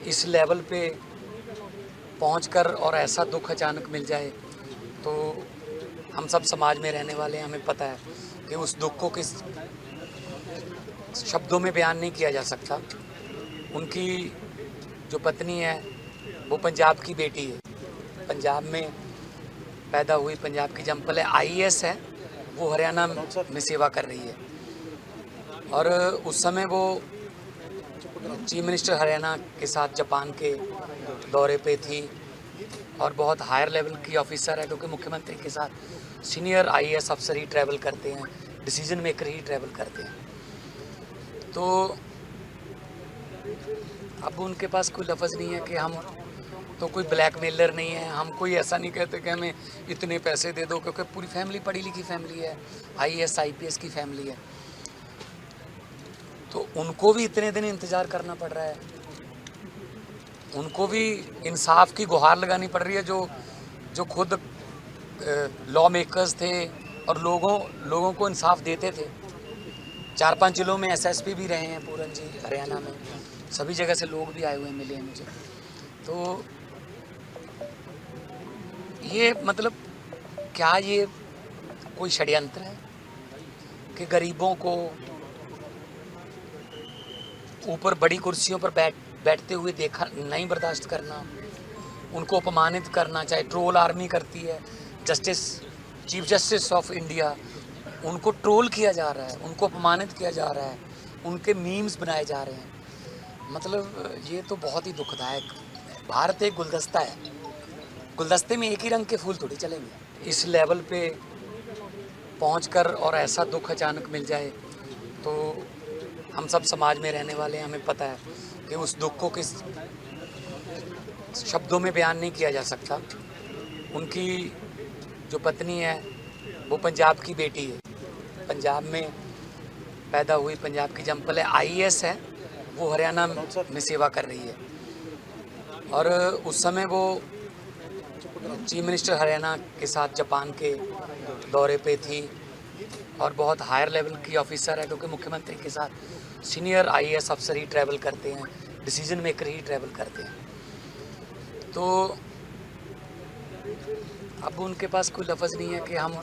इस लेवल पे पहुंचकर और ऐसा दुख अचानक मिल जाए तो हम सब समाज में रहने वाले हैं, हमें पता है कि उस दुख को किस शब्दों में बयान नहीं किया जा सकता। उनकी जो पत्नी है वो पंजाब की बेटी है, पंजाब में पैदा हुई, पंजाब की जमपल है, आईएएस है, वो हरियाणा में सेवा कर रही है। और उस समय वो चीफ मिनिस्टर हरियाणा के साथ जापान के दौरे पे थी और बहुत हायर लेवल की ऑफिसर है, क्योंकि मुख्यमंत्री के साथ सीनियर आईएएस अफसर ही ट्रैवल करते हैं, डिसीजन मेकर ही ट्रैवल करते हैं। तो अब उनके पास कोई लफ्ज़ नहीं है कि हम तो कोई ब्लैकमेलर नहीं है, हम कोई ऐसा नहीं कहते कि हमें इतने पैसे दे दो, क्योंकि पूरी फैमिली पढ़ी लिखी फैमिली है, आईएएस आईपीएस की फैमिली है। तो उनको भी इतने दिन इंतज़ार करना पड़ रहा है, उनको भी इंसाफ की गुहार लगानी पड़ रही है, जो खुद लॉ मेकर्स थे और लोगों को इंसाफ देते थे। 4-5 जिलों में एसएसपी भी रहे हैं पूरन जी हरियाणा में, सभी जगह से लोग भी आए हुए मिले हैं मुझे। तो ये मतलब क्या ये कोई षड्यंत्र है कि गरीबों को ऊपर बड़ी कुर्सियों पर बैठते हुए देखा नहीं बर्दाश्त करना, उनको अपमानित करना, चाहे ट्रोल आर्मी करती है, चीफ जस्टिस ऑफ इंडिया, उनको ट्रोल किया जा रहा है, उनको अपमानित किया जा रहा है, उनके मीम्स बनाए जा रहे हैं। मतलब ये तो बहुत ही दुखदायक। भारत एक गुलदस्ता है, गुलदस्ते में एक ही रंग के फूल थोड़ी चलेंगे। इस लेवल पे पहुंचकर और ऐसा दुख अचानक मिल जाए तो हम सब समाज में रहने वाले हैं, हमें पता है कि उस दुख को किस शब्दों में बयान नहीं किया जा सकता। उनकी जो पत्नी है वो पंजाब की बेटी है, पंजाब में पैदा हुई, पंजाब की जमपल है, आईएएस है, वो हरियाणा में सेवा कर रही है। और उस समय वो चीफ मिनिस्टर हरियाणा के साथ जापान के दौरे पे थी और बहुत हायर लेवल की ऑफिसर है, क्योंकि मुख्यमंत्री के साथ सीनियर आईएएस अफसर ही ट्रैवल करते हैं, डिसीजन मेकर ही ट्रैवल करते हैं। तो अब उनके पास कोई लफ्ज़ नहीं है कि हम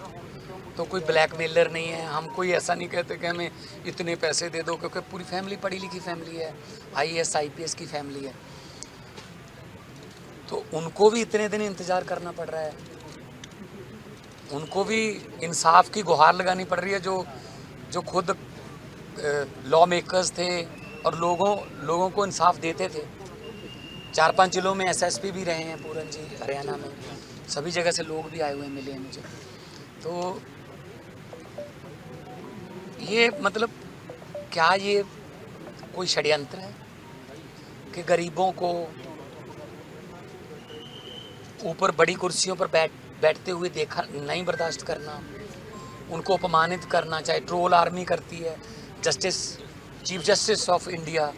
तो कोई ब्लैकमेलर नहीं है, हम कोई ऐसा नहीं कहते कि हमें इतने पैसे दे दो, क्योंकि पूरी फैमिली पढ़ी लिखी फैमिली है, आईएएस आईपीएस की फैमिली है। तो उनको भी इतने दिन इंतज़ार करना पड़ रहा है, उनको भी इंसाफ की गुहार लगानी पड़ रही है, जो खुद लॉ मेकर्स थे और लोगों को इंसाफ देते थे। 4-5 जिलों में एसएसपी भी रहे हैं पूरन जी हरियाणा में, सभी जगह से लोग भी आए हुए मिले हैं मुझे। तो ये मतलब क्या ये कोई षड्यंत्र है कि गरीबों को ऊपर बड़ी कुर्सियों पर बैठते हुए देखा नहीं बर्दाश्त करना, उनको अपमानित करना, चाहे ट्रोल आर्मी करती है, चीफ जस्टिस ऑफ इंडिया,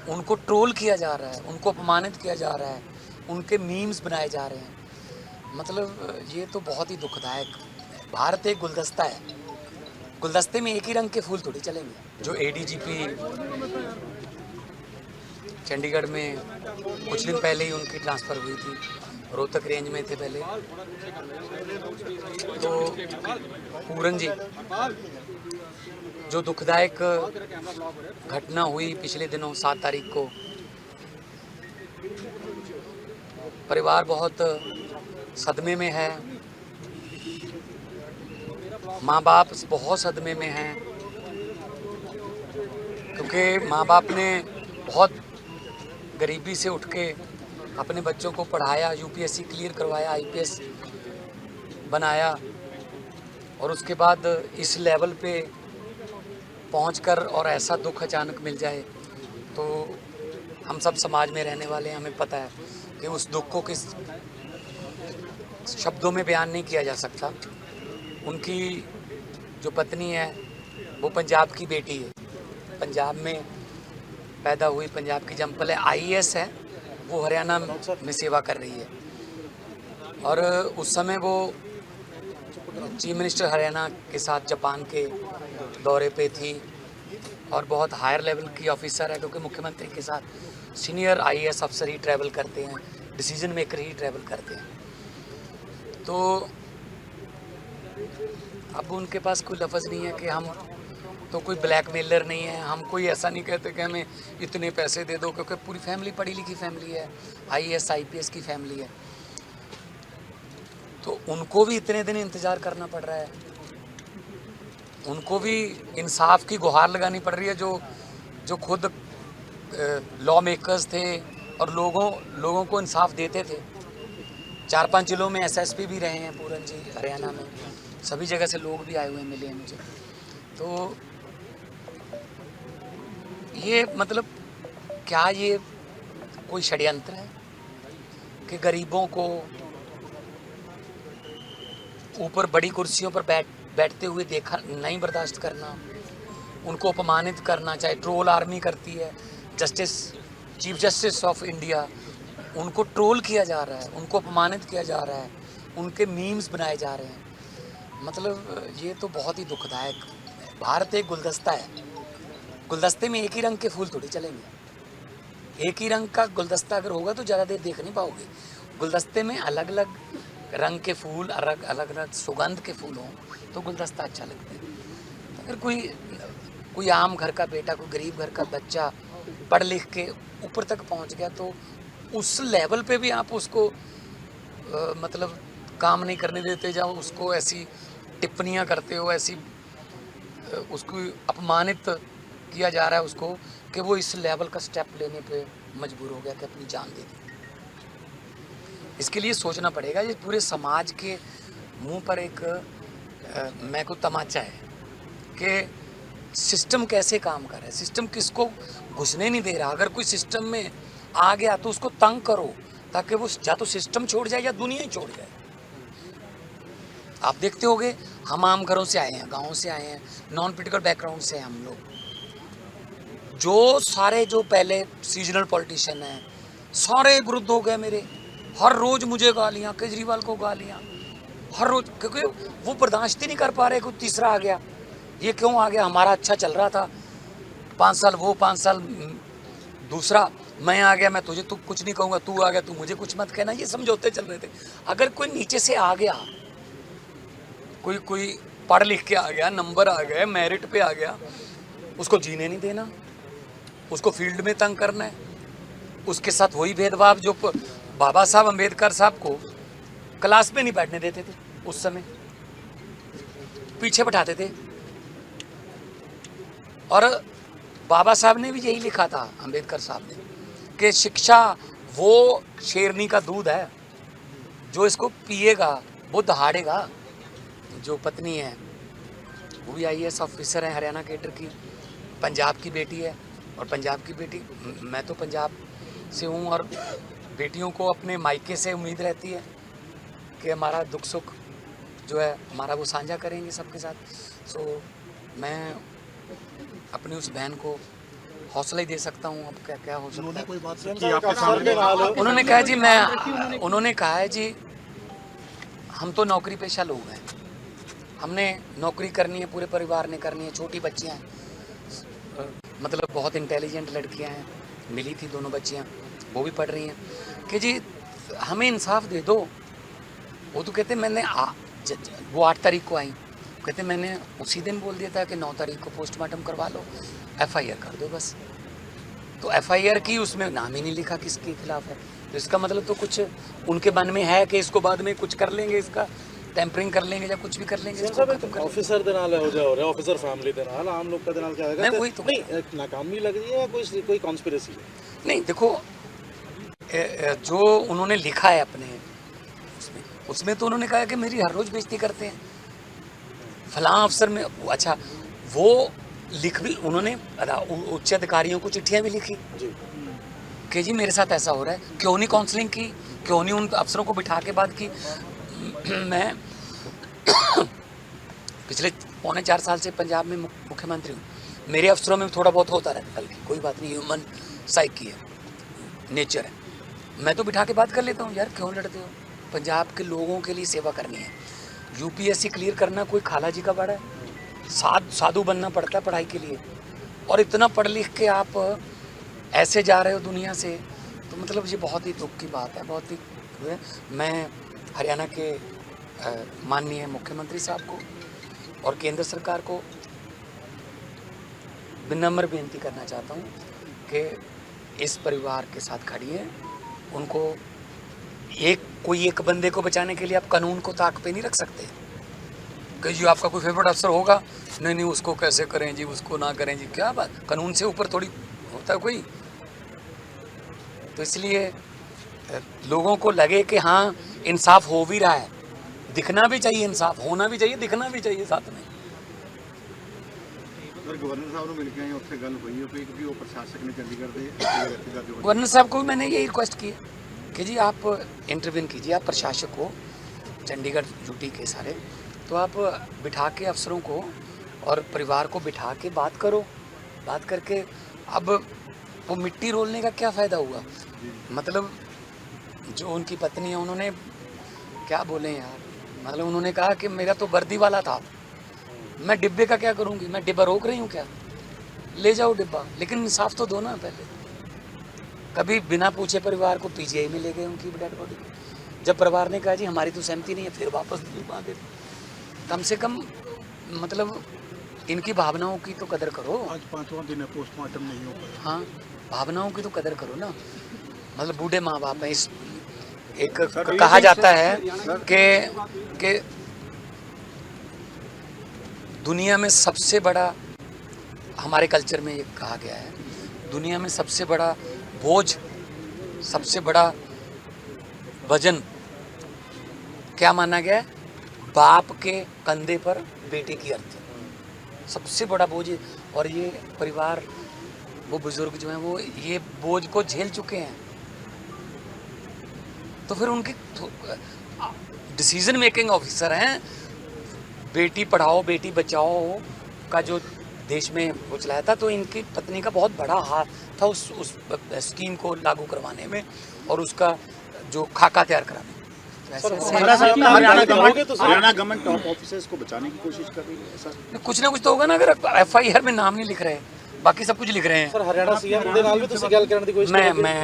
उनको ट्रोल किया जा रहा है, उनको अपमानित किया जा रहा है, उनके मीम्स बनाए जा रहे हैं। मतलब ये तो बहुत ही दुखदायक। भारत एक गुलदस्ता है, गुलदस्ते में एक ही रंग के फूल थोड़ी चलेंगे। जो एडीजीपी चंडीगढ़ में कुछ दिन पहले ही उनकी ट्रांसफ़र हुई थी, रोहतक रेंज में थे पहले। तो पूरन जी, जो दुखदायक घटना हुई पिछले दिनों 7 तारीख को, परिवार बहुत सदमे में है, माँ बाप बहुत सदमे में हैं, क्योंकि माँ बाप ने बहुत गरीबी से उठ के अपने बच्चों को पढ़ाया, यूपीएससी क्लियर करवाया, आईपीएस बनाया, और उसके बाद इस लेवल पे पहुंचकर और ऐसा दुख अचानक मिल जाए तो हम सब समाज में रहने वाले हैं, हमें पता है कि उस दुख को किस शब्दों में बयान नहीं किया जा सकता। उनकी जो पत्नी है वो पंजाब की बेटी है, पंजाब में पैदा हुई, पंजाब की जमपल है, आईएएस है, वो हरियाणा में सेवा कर रही है। और उस समय वो चीफ मिनिस्टर हरियाणा के साथ जापान के दौरे पे थी और बहुत हायर लेवल की ऑफिसर है, क्योंकि मुख्यमंत्री के साथ सीनियर आईएएस अफसर ही ट्रैवल करते हैं, डिसीजन मेकर ही ट्रैवल करते हैं। तो अब उनके पास कोई लफ्ज़ नहीं है कि हम तो कोई ब्लैकमेलर नहीं है, हम कोई ऐसा नहीं कहते कि हमें इतने पैसे दे दो, क्योंकि पूरी फैमिली पढ़ी लिखी फैमिली है, आईएएस आईपीएस की फैमिली है। तो उनको भी इतने दिन इंतज़ार करना पड़ रहा है, उनको भी इंसाफ की गुहार लगानी पड़ रही है, जो खुद लॉ मेकर्स थे और लोगों को इंसाफ देते थे। 4-5 जिलों में एसएसपी भी रहे हैं पूरन जी, हरियाणा में, सभी जगह से लोग भी आए हुए मिले हैं मुझे। तो ये मतलब क्या ये कोई षड्यंत्र है कि गरीबों को ऊपर बड़ी कुर्सियों पर बैठते हुए देखा नहीं बर्दाश्त करना, उनको अपमानित करना, चाहे ट्रोल आर्मी करती है, चीफ जस्टिस ऑफ इंडिया, उनको ट्रोल किया जा रहा है, उनको अपमानित किया जा रहा है, उनके मीम्स बनाए जा रहे हैं। मतलब ये तो बहुत ही दुखदायक। भारत एक गुलदस्ता है, गुलदस्ते में एक ही रंग के फूल थोड़ी चलेंगे। एक ही रंग का गुलदस्ता अगर होगा तो ज़्यादा देर देख नहीं पाओगे। गुलदस्ते में अलग अलग रंग के फूल, अलग अलग सुगंध के फूल हों तो गुलदस्ता अच्छा लगता है। अगर कोई आम घर का बेटा, कोई गरीब घर का बच्चा पढ़ लिख के ऊपर तक पहुंच गया, तो उस लेवल पे भी आप उसको मतलब काम नहीं करने देते, जब उसको ऐसी टिप्पणियां करते हो, ऐसी उसको अपमानित किया जा रहा है उसको, कि वो इस लेवल का स्टेप लेने पे मजबूर हो गया कि अपनी जान दे दी। इसके लिए सोचना पड़ेगा। ये पूरे समाज के मुंह पर एक मैं को तमाचा है कि सिस्टम कैसे काम कर रहा है, सिस्टम किसको घुसने नहीं दे रहा। अगर कोई सिस्टम में आ गया तो उसको तंग करो, ताकि वो या तो सिस्टम छोड़ जाए या दुनिया ही छोड़ जाए। आप देखते होंगे, हम आम घरों से आए हैं, गाँव से आए हैं, नॉन पॉलिटिकल बैकग्राउंड से हैं हम लोग। जो पहले सीजनल पॉलिटिशियन हैं, सारे विरुद्ध हो गए मेरे। हर रोज़ मुझे गालियाँ, केजरीवाल को गालियाँ, हर रोज़, क्योंकि वो बर्दाश्त ही नहीं कर पा रहे। कोई तीसरा आ गया, ये क्यों आ गया? हमारा अच्छा चल रहा था, 5 साल वो, 5 साल दूसरा, मैं आ गया, मैं तुझे तू कुछ नहीं कहूँगा, तू आ गया, तू मुझे कुछ मत कहना, ये समझौते चल रहे थे। अगर कोई नीचे से आ गया, कोई पढ़ लिख के आ गया, नंबर आ गए, मेरिट पे आ गया, उसको जीने नहीं देना, उसको फील्ड में तंग करना है, उसके साथ वही भेदभाव जो बाबा साहब अम्बेडकर साहब को क्लास में नहीं बैठने देते थे, उस समय पीछे बैठाते थे। और बाबा साहब ने भी यही लिखा था, अम्बेडकर साहब ने, कि शिक्षा वो शेरनी का दूध है, जो इसको पिएगा वो दहाड़ेगा। जो पत्नी है वो भी आईएएस ऑफिसर है, हरियाणा कैडर की, पंजाब की बेटी है। और पंजाब की बेटी, मैं तो पंजाब से हूँ, और बेटियों को अपने मायके से उम्मीद रहती है कि हमारा दुख सुख जो है हमारा वो साझा करेंगे सबके साथ। सो मैं अपनी उस बहन को हौसला ही दे सकता हूँ। अब क्या हो सकता है। कोई बात उन्होंने कहा जी, उन्होंने कहा है जी, हम तो नौकरी पेशा लोग हैं, हमने नौकरी करनी है, पूरे परिवार ने करनी है। छोटी बच्चियाँ हैं, मतलब बहुत इंटेलिजेंट लड़कियां हैं, मिली थी 2 बच्चियां, वो भी पढ़ रही हैं, कि जी हमें इंसाफ दे दो। वो तो कहते मैंने वो 8 तारीख को आई, कहते मैंने उसी दिन बोल दिया था कि 9 तारीख को पोस्टमार्टम करवा लो, एफआईआर कर दो बस। तो एफआईआर की, उसमें नाम ही नहीं लिखा किसके खिलाफ है। तो इसका मतलब तो कुछ उनके मन में है कि इसको बाद में कुछ कर लेंगे, इसका टैंपरिंग कर लेंगे या कुछ भी कर लेंगे। ऑफिसर दे नाल हो रहा है, ऑफिसर फैमिली दे नाल, आम लोग का दे नाल क्या है? वही तो नहीं, नाकामी लग रही है या कोई कॉन्स्पिरेसी है? नहीं, देखो जो उन्होंने लिखा है अपने उसमें तो उन्होंने कहा कि मेरी हर रोज़ बेइज्जती करते हैं, फलां अफसर में। अच्छा, वो लिख भी उन्होंने उच्च अधिकारियों को चिट्ठियाँ भी लिखी कि जी मेरे साथ ऐसा हो रहा है, क्यों नहीं काउंसलिंग की, क्यों नहीं उन अफसरों को बिठा के बात की। मैं पिछले 3.25 साल से पंजाब में मुख्यमंत्री हूँ, मेरे अफसरों में थोड़ा बहुत होता रहता है, कोई बात नहीं, ह्यूमन साइकी है, नेचर है। मैं तो बिठा के बात कर लेता हूँ, यार क्यों लड़ते हो, पंजाब के लोगों के लिए सेवा करनी है। यूपीएससी क्लियर करना कोई खाला जी का बड़ा है, साधु बनना पड़ता है पढ़ाई के लिए। और इतना पढ़ लिख के आप ऐसे जा रहे हो दुनिया से, तो मतलब ये बहुत ही दुख की बात है, बहुत ही। मैं हरियाणा के माननीय मुख्यमंत्री साहब को और केंद्र सरकार को विनम्र बेनती करना चाहता हूँ कि इस परिवार के साथ खड़ी है। उनको कोई एक बंदे को बचाने के लिए आप कानून को ताक पे नहीं रख सकते कि जी आपका कोई फेवरेट अफसर होगा, नहीं उसको कैसे करें जी, उसको ना करें जी, क्या बात, कानून से ऊपर थोड़ी होता है कोई। तो इसलिए लोगों को लगे कि हाँ इंसाफ हो भी रहा है, दिखना भी चाहिए, इंसाफ होना भी चाहिए, दिखना भी चाहिए साथ में। गवर्नर साहब मिल के आए, उससे गल हुई है कि वो प्रशासक ने चंडीगढ़ के गवर्नर साहब को मैंने यही रिक्वेस्ट की कि जी आप इंटरव्यून कीजिए, आप प्रशासक हो चंडीगढ़ यूटी के सारे, तो आप बिठा के अफसरों को और परिवार को बिठा के बात करो, बात करके अब वो मिट्टी रोलने का क्या फ़ायदा हुआ। मतलब जो उनकी पत्नी है उन्होंने क्या बोले यार, मतलब उन्होंने कहा कि मेरा तो वर्दी वाला था, मैं डिब्बे का क्या करूँगी, मैं डिब्बा रोक रही हूँ क्या, ले जाओ डिब्बा, लेकिन इंसाफ तो दो ना पहले। कभी बिना पूछे परिवार को पीजीआई में ले गए उनकी डेड बॉडी, जब परिवार ने कहा जी हमारी तो सहमति नहीं है, फिर वापस दे। कम से कम मतलब इनकी भावनाओं की तो कदर करो। आज 5वां दिन है, पोस्टमार्टम नहीं हो पाया। हाँ, भावनाओं की तो कदर करो ना। मतलब बूढ़े माँ बाप हैं, इस एक कहा जाता है कि दुनिया में सबसे बड़ा, हमारे कल्चर में ये कहा गया है, दुनिया में सबसे बड़ा बोझ, सबसे बड़ा वजन क्या माना गया है, बाप के कंधे पर बेटे की अर्थी, सबसे बड़ा बोझ। और ये परिवार, वो बुजुर्ग जो हैं वो ये बोझ को झेल चुके हैं, तो फिर उनके डिसीजन मेकिंग ऑफिसर हैं। बेटी पढ़ाओ बेटी बचाओ का जो देश में वो चलाया था, तो इनकी पत्नी का बहुत बड़ा हाथ था उस स्कीम को लागू करवाने में और उसका जो खाका तैयार कराने में। हरियाणा गवर्नमेंट टॉप ऑफिसर्स को बचाने की कोशिश कर रही है सर। कुछ ना कुछ तो होगा ना, अगर FIR में नाम नहीं लिख रहे, बाकी सब कुछ लिख रहे हैं। सर हरियाणा सीएम ਦੇ ਨਾਲ ਵੀ ਤੁਸੀਂ ਗੱਲ ਕਰਨ ਦੀ कोशिश मैं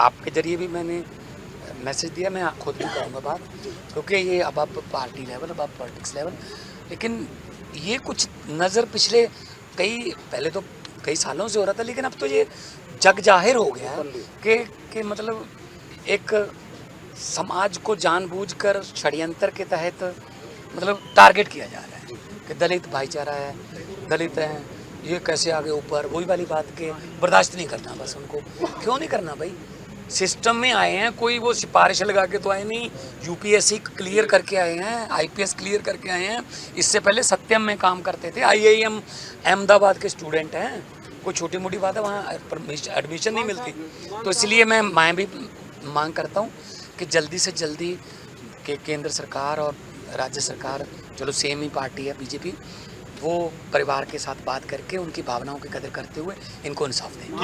आपके जरिए भी मैंने मैसेज दिया, मैं खुद भी करूँगा बात, क्योंकि ये अब आप पार्टी लेवल, अब आप पॉलिटिक्स लेवल, लेकिन ये कुछ नज़र पिछले पहले तो कई सालों से हो रहा था, लेकिन अब तो ये जग जाहिर हो गया कि मतलब एक समाज को जानबूझकर षड्यंत्र के तहत मतलब टारगेट किया जा रहा है कि दलित भाईचारा है, दलित हैं, ये कैसे आगे ऊपर, वही वाली बात के बर्दाश्त नहीं करना। बस उनको क्यों नहीं करना भाई, सिस्टम में आए हैं, कोई वो सिफारिश लगा के तो आए नहीं, UPSC क्लियर करके आए हैं, IPS क्लियर करके आए हैं, इससे पहले सत्यम में काम करते थे, IIM अहमदाबाद के स्टूडेंट हैं, कोई छोटी मोटी बात है, वहाँ एडमिशन नहीं मिलती। तो इसलिए मैं भी मांग करता हूँ कि जल्दी से जल्दी कि केंद्र सरकार और राज्य सरकार, चलो सेम ही पार्टी है BJP, वो परिवार के साथ बात करके उनकी भावनाओं की कदर करते हुए इनको इंसाफ दें।